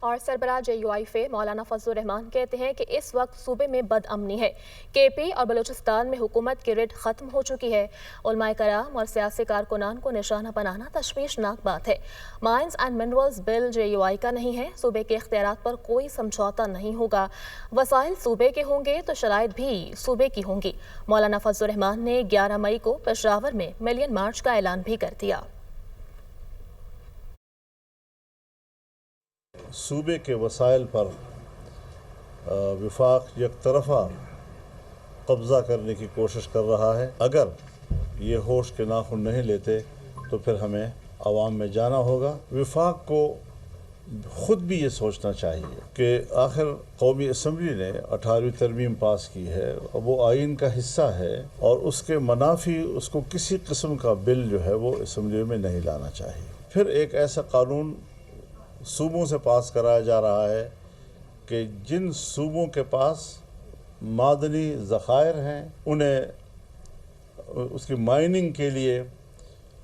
اور سربراہ JUI مولانا فضل الرحمان کہتے ہیں کہ اس وقت صوبے میں بد امنی ہے۔ KP اور بلوچستان میں حکومت کی رٹ ختم ہو چکی ہے۔ علماء کرام اور سیاسی کارکنان کو نشانہ بنانا تشویشناک بات ہے۔ Mines and minerals bill JUI کا نہیں ہے۔ صوبے کے اختیارات پر کوئی سمجھوتا نہیں ہوگا۔ وسائل صوبے کے ہوں گے تو شرائط بھی صوبے کی ہوں گی۔ مولانا فضل الرحمان نے 11 مئی کو پشاور میں ملین مارچ کا اعلان بھی کر دیا۔ صوبے کے وسائل پر وفاق یک طرفہ قبضہ کرنے کی کوشش کر رہا ہے۔ اگر یہ ہوش کے ناخن نہیں لیتے تو پھر ہمیں عوام میں جانا ہوگا۔ وفاق کو خود بھی یہ سوچنا چاہیے کہ آخر قومی اسمبلی نے 18ویں ترمیم پاس کی ہے، وہ آئین کا حصہ ہے اور اس کے منافی اس کو کسی قسم کا بل جو ہے وہ اسمبلی میں نہیں لانا چاہیے۔ پھر ایک ایسا قانون صوبوں سے پاس کرایا جا رہا ہے کہ جن صوبوں کے پاس معدنی ذخائر ہیں انہیں اس کی مائننگ کے لیے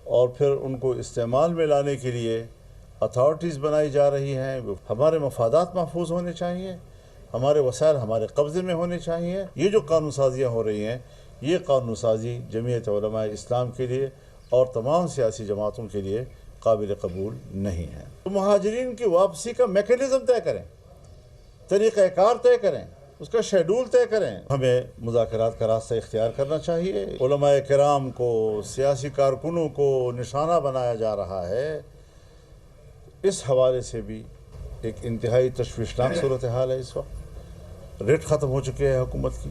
اور پھر ان کو استعمال میں لانے کے لیے اتھارٹیز بنائی جا رہی ہیں۔ ہمارے مفادات محفوظ ہونے چاہیے، ہمارے وسائل ہمارے قبضے میں ہونے چاہیے۔ یہ جو قانون سازیاں ہو رہی ہیں یہ قانون سازی جمعیت علماء اسلام کے لیے اور تمام سیاسی جماعتوں کے لیے قابل قبول نہیں ہے۔ تو مہاجرین کی واپسی کا میکینزم طے کریں، طریقہ کار طے کریں، اس کا شیڈول طے کریں۔ ہمیں مذاکرات کا راستہ اختیار کرنا چاہیے۔ علماء کرام کو، سیاسی کارکنوں کو نشانہ بنایا جا رہا ہے۔ اس حوالے سے بھی ایک انتہائی تشویشناک صورتحال ہے۔ اس وقت ریٹ ختم ہو چکے ہیں حکومت کی۔